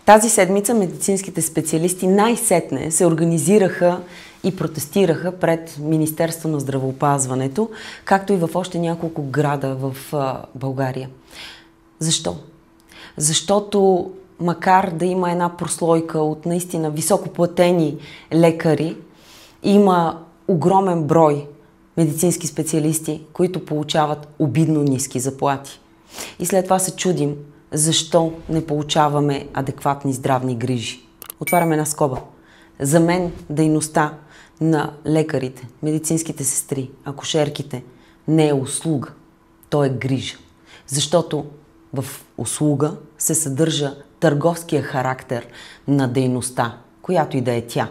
Тази седмица медицинските специалисти най-сетне се организираха и протестираха пред Министерство на здравеопазването, както и в още няколко града в България. Защо? Защото макар да има една прослойка от наистина високоплатени лекари, има огромен брой медицински специалисти, които получават обидно ниски заплати. И след това се чудим, защо не получаваме адекватни здравни грижи. Отваряме една скоба. За мен дейността на лекарите, медицинските сестри, акушерките не е услуга, то е грижа. Защото в услуга се съдържа търговския характер на дейността, която и да е тя.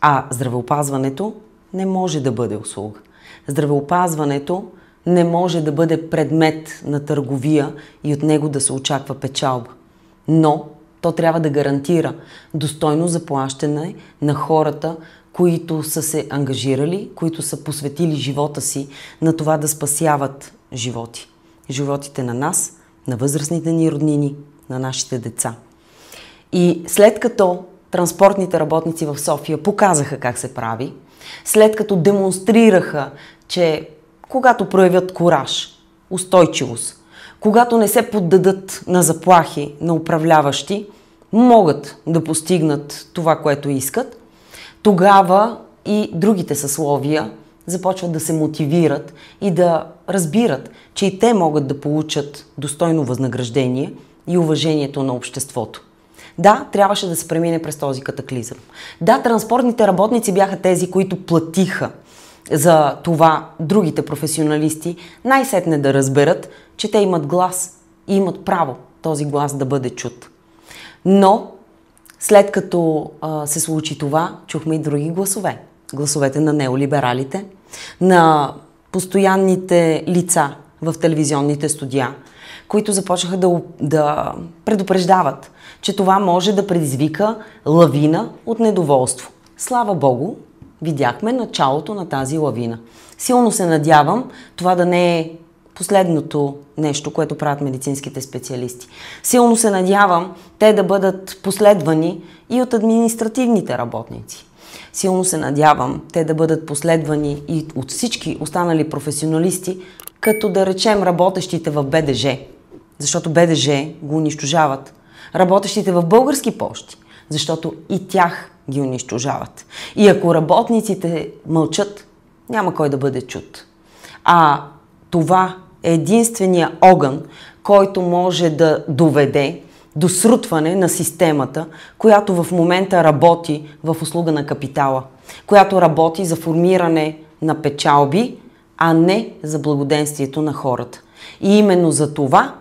А здравеопазването не може да бъде услуга. Здравеопазването не може да бъде предмет на търговия и от него да се очаква печалба. Но то трябва да гарантира достойно заплащане на хората, които са се ангажирали, които са посветили живота си на това да спасяват животи. Животите на нас, на възрастните ни роднини, на нашите деца. И след като транспортните работници в София показаха как се прави, след като демонстрираха, че когато проявят кураж, устойчивост, когато не се поддадат на заплахи на управляващи, могат да постигнат това, което искат, тогава и другите съсловия започват да се мотивират и да разбират, че и те могат да получат достойно възнаграждение и уважението на обществото. Да, трябваше да се премине през този катаклизъм. Да, транспортните работници бяха тези, които платиха за това другите професионалисти най-сетне да разберат, че те имат глас и имат право този глас да бъде чут. Но след като се случи това, чухме и други гласове. Гласовете на неолибералите, на постоянните лица в телевизионните студия, които започнаха да предупреждават, че това може да предизвика лавина от недоволство. Слава Богу, видяхме началото на тази лавина. Силно се надявам това да не е последното нещо, което правят медицинските специалисти. Силно се надявам те да бъдат последвани и от административните работници. Силно се надявам те да бъдат последвани и от всички останали професионалисти, като да речем работещите в БДЖ, защото БДЖ го унищожават. Работещите в Български пощи, защото и тях ги унищожават. И ако работниците мълчат, няма кой да бъде чут. А това е единствения огън, който може да доведе до срутване на системата, която в момента работи в услуга на капитала, която работи за формиране на печалби, а не за благоденствието на хората. И именно за това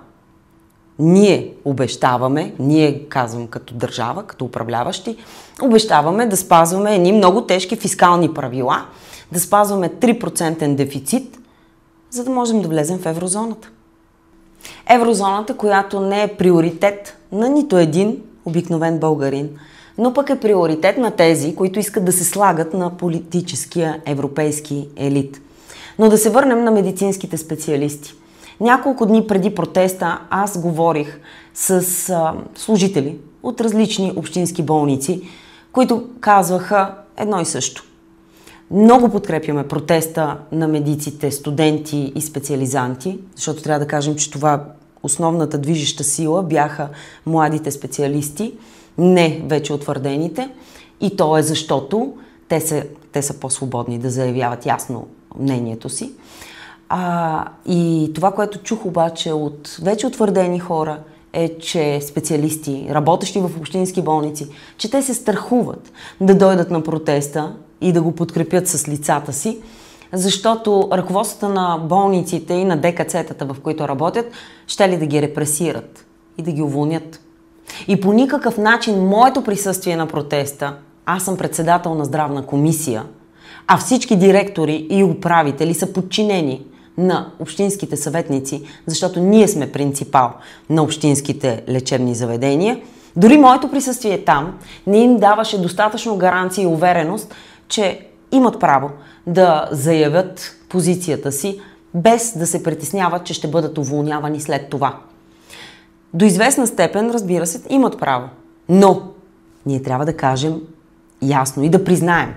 ние обещаваме, ние казвам като държава, като управляващи, обещаваме да спазваме едни много тежки фискални правила, да спазваме 3% дефицит, за да можем да влезем в еврозоната. Еврозоната, която не е приоритет на нито един обикновен българин, но пък е приоритет на тези, които искат да се слагат на политическия европейски елит. Но да се върнем на медицинските специалисти. Няколко дни преди протеста аз говорих с служители от различни общински болници, които казваха едно и също. Много подкрепяме протеста на медиците, студенти и специализанти, защото трябва да кажем, че това основната движеща сила бяха младите специалисти, не вече утвърдените. И то е защото те са по-свободни да заявяват ясно мнението си. И това, което чух обаче от вече утвърдени хора, е, че специалисти, работещи в общински болници, че те се страхуват да дойдат на протеста и да го подкрепят с лицата си, защото ръководствата на болниците и на ДКЦ-тата, в които работят, ще ли да ги репресират и да ги уволнят. И по никакъв начин моето присъствие на протеста, аз съм председател на здравна комисия, а всички директори и управители са подчинени на общинските съветници, защото ние сме принципал на общинските лечебни заведения. Дори моето присъствие там не им даваше достатъчно гаранция и увереност, че имат право да заявят позицията си, без да се притесняват, че ще бъдат уволнявани след това. До известна степен, разбира се, имат право. Но ние трябва да кажем ясно и да признаем,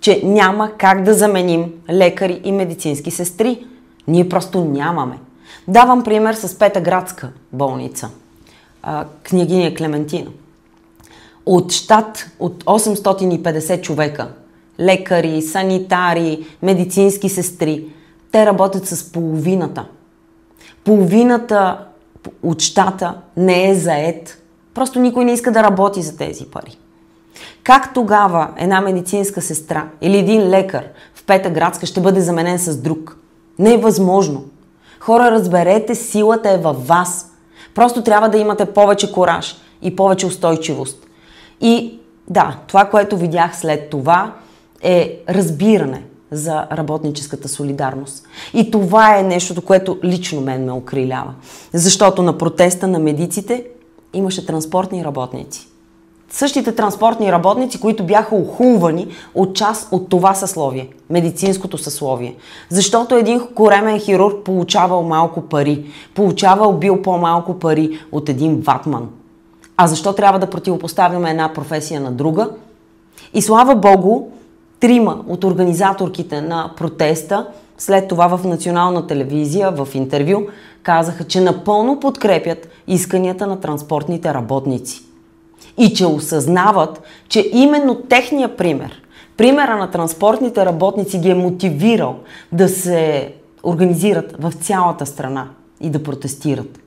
че няма как да заменим лекари и медицински сестри. Ние просто нямаме. Давам пример с Петаградска болница, княгиня Клементина. От щат от 850 човека, лекари, санитари, медицински сестри, те работят с половината. Половината от щата не е заед. Просто никой не иска да работи за тези пари. Как тогава една медицинска сестра или един лекар в Петаградска ще бъде заменен с друг? Не е възможно. Хора, разберете, силата е във вас. Просто трябва да имате повече кураж и повече устойчивост. И да, това, което видях след това е разбиране за работническата солидарност. И това е нещото, което лично мен ме окрилява. Защото на протеста на медиците имаше транспортни работници. Същите транспортни работници, които бяха охулвани от част от това съсловие, медицинското съсловие. Защото един коремен хирург получавал малко пари, бил по-малко пари от един ватман. А защо трябва да противопоставяме една професия на друга? И слава Богу, 3 от организаторките на протеста, след това в национална телевизия, в интервю, казаха, че напълно подкрепят исканията на транспортните работници. И че осъзнават, че именно техния пример, примера на транспортните работници ги е мотивирал да се организират в цялата страна и да протестират.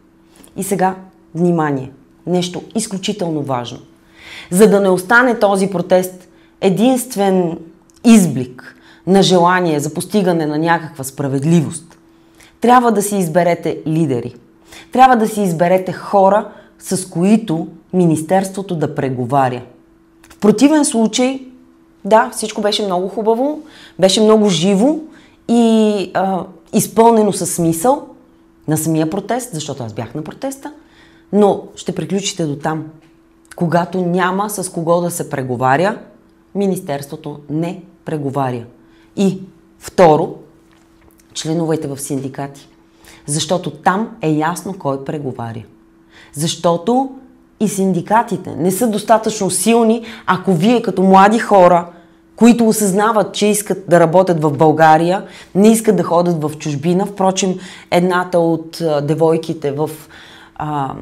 И сега, внимание, нещо изключително важно. За да не остане този протест единствен изблик на желание за постигане на някаква справедливост, трябва да си изберете лидери. Трябва да си изберете хора, с които Министерството да преговаря. В противен случай, да, всичко беше много хубаво, беше много живо и изпълнено със смисъл на самия протест, защото аз бях на протеста, но ще приключите до там. Когато няма с кого да се преговаря, Министерството не преговаря. И второ, членувайте в синдикати, защото там е ясно кой преговаря. Защото и синдикатите не са достатъчно силни, ако вие като млади хора, които осъзнават, че искат да работят в България, не искат да ходят в чужбина. Впрочем, едната от девойките в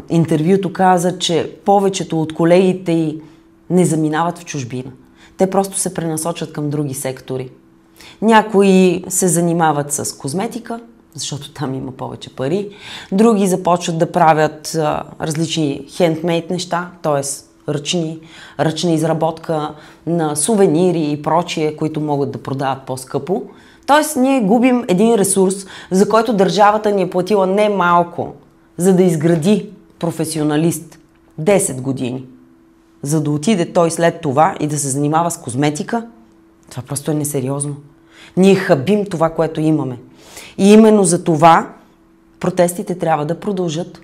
интервюто каза, че повечето от колегите й не заминават в чужбина. Те просто се пренасочват към други сектори. Някои се занимават с козметика, защото там има повече пари. Други започват да правят различни хендмейд неща, т.е. ръчна изработка на сувенири и прочие, които могат да продават по-скъпо. Т.е. ние губим един ресурс, за който държавата ни е платила не малко, за да изгради професионалист 10 години. За да отиде той след това и да се занимава с козметика, това просто е несериозно. Ние хабим това, което имаме. И именно за това протестите трябва да продължат,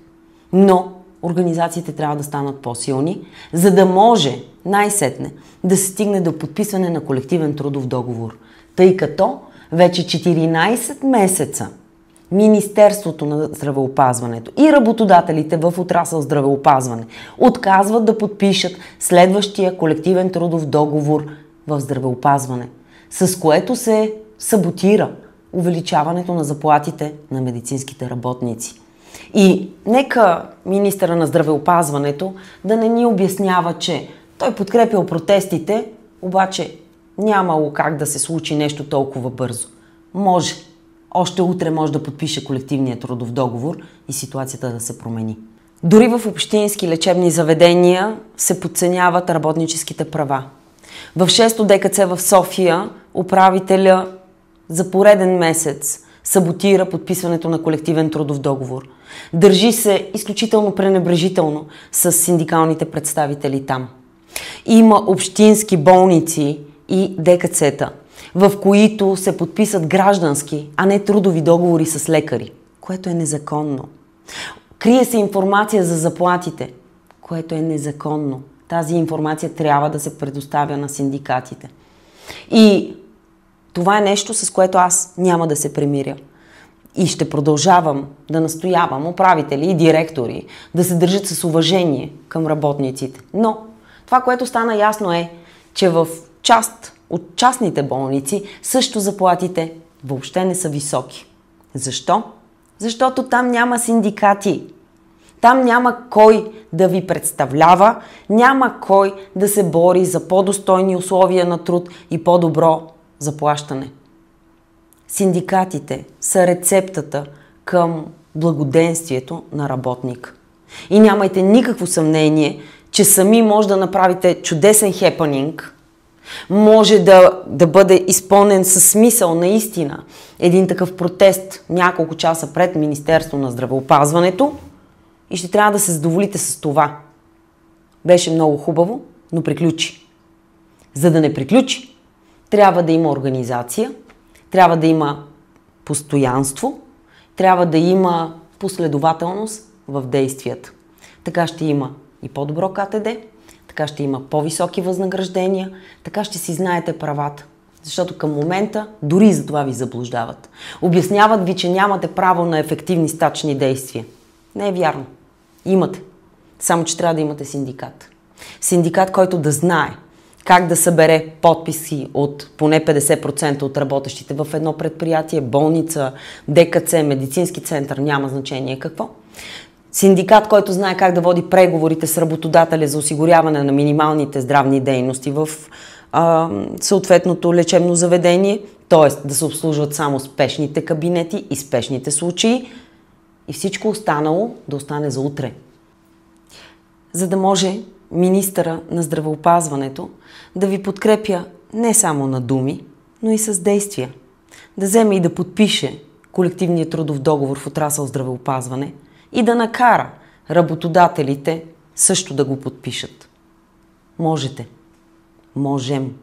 но организациите трябва да станат по-силни, за да може най-сетне да се стигне до подписване на колективен трудов договор. Тъй като вече 14 месеца Министерството на здравеопазването и работодателите в отрасъл здравеопазване отказват да подпишат следващия колективен трудов договор в здравеопазване, с което се саботира увеличаването на заплатите на медицинските работници. И нека министъра на здравеопазването да не ни обяснява, че той подкрепил протестите, обаче нямало как да се случи нещо толкова бързо. Може. Още утре може да подпише колективния трудов договор и ситуацията да се промени. Дори в общински лечебни заведения се подценяват работническите права. В 6-то ДКЦ в София управителя за пореден месец саботира подписването на колективен трудов договор. Държи се изключително пренебрежително с синдикалните представители там. Има общински болници и ДКЦ-та, в които се подписат граждански, а не трудови договори с лекари, което е незаконно. Крие се информация за заплатите, което е незаконно. Тази информация трябва да се предоставя на синдикатите. И това е нещо, с което аз няма да се примиря. и ще продължавам да настоявам управители и директори да се държат с уважение към работниците. Но това, което стана ясно е, че в част от частните болници също заплатите въобще не са високи. Защо? Защото там няма синдикати. Там няма кой да ви представлява, няма кой да се бори за по-достойни условия на труд и по-добро заплащане. Синдикатите са рецептата към благоденствието на работник. И нямайте никакво съмнение, че сами може да направите чудесен хепанинг, може да бъде изпълнен със смисъл наистина един такъв протест няколко часа пред Министерство на здравеопазването и ще трябва да се задоволите с това. Беше много хубаво, но приключи. За да не приключи, трябва да има организация, трябва да има постоянство, трябва да има последователност в действията. Така ще има и по-добро КТД, така ще има по-високи възнаграждения, така ще си знаете правата. Защото към момента дори за това ви заблуждават. Обясняват ви, че нямате право на ефективни стачни действия. Не е вярно. Имате. Само че трябва да имате синдикат. Синдикат, който да знае как да събере подписи от поне 50% от работещите в едно предприятие, болница, ДКЦ, медицински център, няма значение какво. Синдикат, който знае как да води преговорите с работодателя за осигуряване на минималните здравни дейности в съответното лечебно заведение, т.е. да се обслужват само спешните кабинети и спешните случаи и всичко останало да остане за утре. За да може министъра на здравеопазването да ви подкрепя не само на думи, но и с действия. Да вземе и да подпише колективния трудов договор в отрасъл здравеопазване и да накара работодателите също да го подпишат. Можете. Можем.